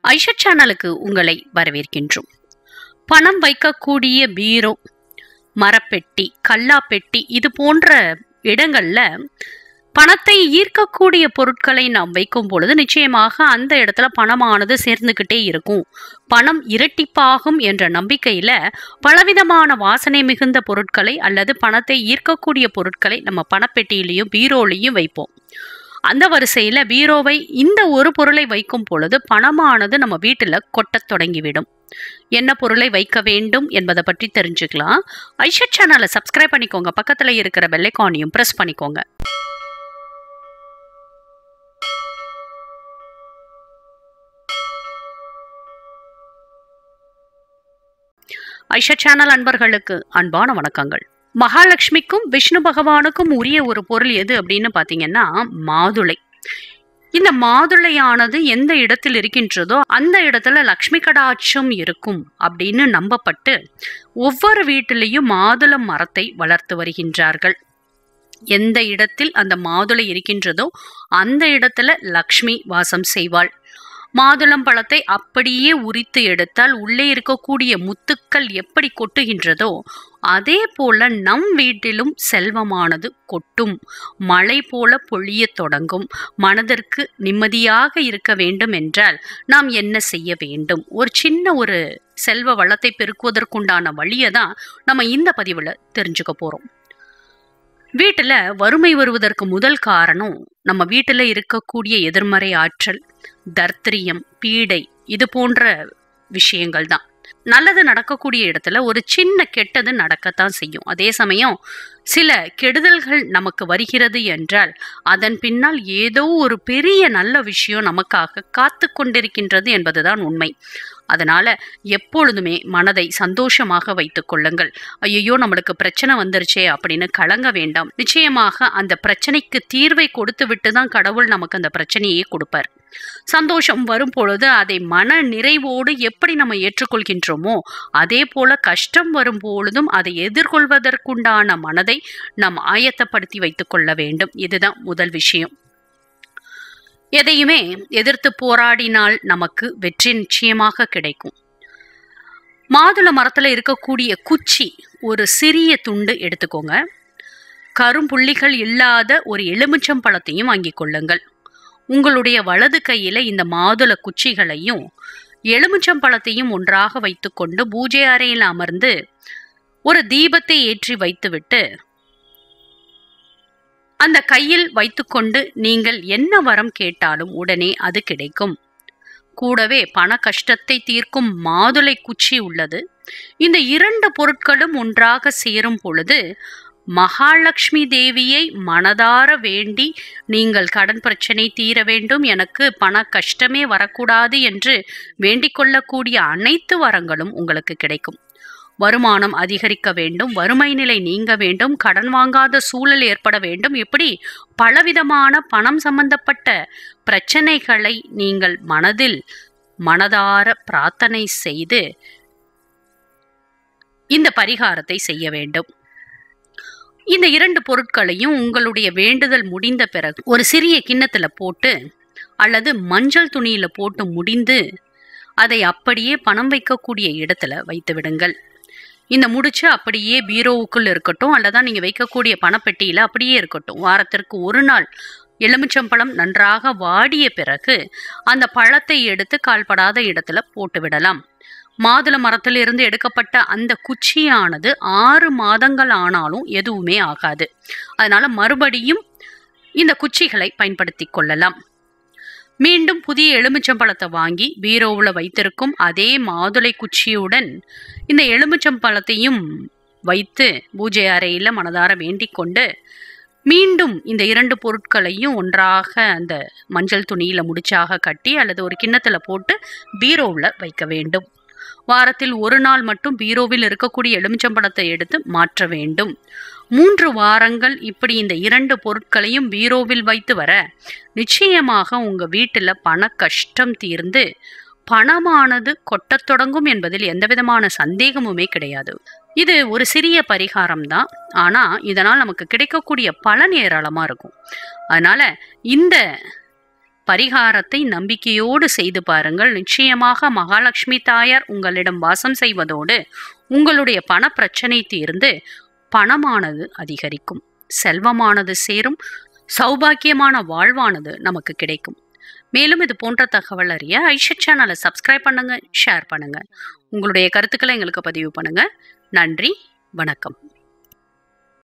ஐஷா சேனலுக்கு உங்களை வரவேற்கின்றோம். பணம் வைக்கக்கூடிய பீரோ, மரப்பெட்டி, கல்லாப்பெட்டி இது போன்ற இடங்கள்ல பணத்தை ஈர்க்கக்கூடிய பொருட்களை நாம் வைக்கும் பொழுது நிச்சயமாக அந்த இடத்துல பணமானது சேர்ந்துகிட்டே இருக்கும், பணம் இரட்டிப்பாகும் என்ற நம்பிக்கையில பலவிதமான வாசனை மிகுந்த பொருட்களை அல்லது பணத்தை ஈர்க்கக்கூடிய பொருட்களை நம்ம பணப்பெட்டியிலையும் பீரோலையும் வைப்போம். அந்த வரிசையில பீரோவை இந்த ஒரு பொருளை வைக்கும் பொழுது பணமானது நம்ம வீட்டுல கொட்டத் தொடங்கிவிடும். என்ன பொருளை வைக்க வேண்டும் என்பதை பற்றி தெரிஞ்சுக்கலாம். ஐஷா சேனலை சப்ஸ்கிரைப் பண்ணிக்கோங்க, பக்கத்துல இருக்கிற பெல் ஐகானையும் பிரஸ் பண்ணிக்கோங்க. ஐஷா சேனல் அன்பர்களுக்கு அன்பான வணக்கங்கள். மகாலட்சுமிக்கும் விஷ்ணு பகவானுக்கும் உரிய ஒரு பொருள் எது அப்படின்னு பாத்தீங்கன்னா மாதுளை. இந்த மாதுளையானது எந்த இடத்தில் இருக்கின்றதோ அந்த இடத்துல லக்ஷ்மி கடாட்சம் இருக்கும் அப்படின்னு நம்பப்பட்டு ஒவ்வொரு வீட்டிலையும் மாதுளை மரத்தை வளர்த்து வருகின்றார்கள். எந்த இடத்தில் அந்த மாதுளை இருக்கின்றதோ அந்த இடத்துல லக்ஷ்மி வாசம் செய்வாள். மாதுளம் பழத்தை அப்படியே உரித்து எடுத்தால் உள்ளே இருக்கக்கூடிய முத்துக்கள் எப்படி கொட்டுகின்றதோ அதே போல நம் வீட்டிலும் செல்வமானது கொட்டும், மழை போல பொழிய தொடங்கும். மனதிற்கு நிம்மதியாக இருக்க வேண்டும் என்றால் நாம் என்ன செய்ய வேண்டும்? ஒரு சின்ன ஒரு செல்வ வளத்தை பெருக்குவதற்குண்டான வழியை தான் நம்ம இந்த பதிவுல தெரிஞ்சுக்க போறோம். வீட்டுல வறுமை வருவதற்கு முதல் காரணம் நம்ம வீட்டுல இருக்கக்கூடிய எதிர்மறை ஆற்றல், தர்த்திரியம், பீடை இது போன்ற விஷயங்கள் தான். நல்லது நடக்கக்கூடிய இடத்துல ஒரு சின்ன கெட்டது நடக்கத்தான் செய்யும். அதே சமயம் சில கெடுதல்கள் நமக்கு வருகிறது என்றால் அதன் பின்னால் ஏதோ ஒரு பெரிய நல்ல விஷயம் நமக்காக காத்து கொண்டிருக்கின்றது என்பதுதான் உண்மை. அதனால எப்பொழுதுமே மனதை சந்தோஷமாக வைத்துக் கொள்ளுங்கள். ஐயோ நம்மளுக்கு பிரச்சனை வந்துருச்சே அப்படின்னு கலங்க வேண்டாம். நிச்சயமாக அந்த பிரச்சனைக்கு தீர்வை கொடுத்து விட்டு தான் கடவுள் நமக்கு அந்த பிரச்சனையே கொடுப்பார். சந்தோஷம் வரும் பொழுது அதை மன நிறைவோடு எப்படி நம்ம ஏற்றுக்கொள்கின்றோமோ அதே போல கஷ்டம் வரும் பொழுதும் அதை எதிர்கொள்வதற்குண்டான மனதை நாம் ஆயத்தப்படுத்தி வைத்துக் கொள்ள வேண்டும். இதுதான் முதல் விஷயம். எதையுமே எதிர்த்து போராடினால் நமக்கு வெற்றி நிச்சயமாக கிடைக்கும். மாதுளை மரத்துல இருக்கக்கூடிய குச்சி ஒரு சிறிய துண்டு எடுத்துக்கோங்க. கரும்புள்ளிகள் இல்லாத ஒரு எலுமிச்சம் பழத்தையும் வாங்கிக் கொள்ளுங்கள். உங்களுடைய வலது கையில இந்த மாதுளை குச்சிகளையும் எலுமிச்சம் பழத்தையும் ஒன்றாக வைத்துக்கொண்டு பூஜை அறையில் அமர்ந்து ஒரு தீபத்தை ஏற்றி வைத்துவிட்டு அந்த கையில் வைத்துக்கொண்டு நீங்கள் என்ன வரம் கேட்டாலும் உடனே அது கிடைக்கும். கூடவே பண கஷ்டத்தை தீர்க்கும் மாதுளை குச்சி உள்ளது. இந்த இரண்டு பொருட்களும் ஒன்றாக சேரும் பொழுது மகாலட்சுமி தேவியை மனதார வேண்டி நீங்கள் கடன் பிரச்சனை தீர வேண்டும், எனக்கு பண கஷ்டமே வரக்கூடாது என்று வேண்டிக் கொள்ளக்கூடிய அனைத்து வரங்களும் உங்களுக்கு கிடைக்கும். வருமானம் அதிகரிக்க வேண்டும், வறுமை நிலை நீங்க வேண்டும், கடன் வாங்காத சூழல் ஏற்பட வேண்டும். இப்படி பலவிதமான பணம் சம்பந்தப்பட்ட பிரச்சனைகளை நீங்கள் மனதார பிரார்த்தனை செய்து இந்த பரிகாரத்தை செய்ய வேண்டும். இந்த இரண்டு பொருட்களையும் உங்களுடைய வேண்டுதல் முடிந்த பிறகு ஒரு சிறிய கிண்ணத்துல போட்டு அல்லது மஞ்சள் துணியில போட்டு முடிந்து அதை அப்படியே பணம் வைக்கக்கூடிய இடத்துல வைத்து விடுங்கள். இந்த முடிச்சு அப்படியே பீரோவுக்குள் இருக்கட்டும் அல்லதான் நீங்க வைக்கக்கூடிய பணப்பெட்டியில அப்படியே இருக்கட்டும். வாரத்திற்கு ஒரு நாள் எலுமிச்சம்பழம் நன்றாக வாடிய பிறகு அந்த பழத்தை எடுத்து கால்படாத இடத்துல போட்டு விடலாம். மாதுளை மரத்திலிருந்து எடுக்கப்பட்ட அந்த குச்சியானது 6 மாதங்கள் ஆனாலும் எதுவுமே ஆகாது. அதனால மறுபடியும் இந்த குச்சிகளை பயன்படுத்தி கொள்ளலாம். மீண்டும் புதிய எலுமிச்சம்பழத்தை வாங்கி பீரோவில் வைத்திருக்கும் அதே மாதுளை குச்சியுடன் இந்த எலுமிச்சம்பழத்தையும் வைத்து பூஜை அறையில மனதார வேண்டிக் கொண்டு மீண்டும் இந்த இரண்டு பொருட்களையும் ஒன்றாக அந்த மஞ்சள் துணியில முடிச்சாக கட்டி அல்லது ஒரு கிண்ணத்துல போட்டு பீரோவில் வைக்க வேண்டும். வாரத்தில் ஒரு நாள் மட்டும் பீரோவில் இருக்கக்கூடிய எலுமிச்சம்பழத்தை எடுத்து மாற்ற வேண்டும். 3 வாரங்கள் இப்படி இந்த இரண்டு பொருட்களையும் பீரோவில் வைத்து வர நிச்சயமாக உங்க வீட்டுல பண கஷ்டம் தீர்ந்து பணமானது கொட்டத் தொடங்கும் என்பதில் எந்தவிதமான சந்தேகமுமே கிடையாது. இது ஒரு சிறிய பரிகாரம் தான், ஆனா இதனால் நமக்கு கிடைக்கக்கூடிய பலன் ஏராளமா இருக்கும். அதனால இந்த பரிகாரத்தை நம்பிக்கையோடு செய்து பாருங்கள். நிச்சயமாக மகாலட்சுமி தாயார் உங்களிடம் வாசம் செய்வதோடு உங்களுடைய பண பிரச்சனை தீர்ந்து பணமானது அதிகரிக்கும், செல்வமானது சேரும், சௌபாக்கியமான வாழ்வானது நமக்கு கிடைக்கும். மேலும் இது போன்ற தகவல் அறிய ஐஷா சேனலை சப்ஸ்கிரைப் பண்ணுங்க, ஷேர் பண்ணுங்க, உங்களுடைய கருத்துக்களை எங்களுக்கு பதிவு பண்ணுங்க. நன்றி, வணக்கம்.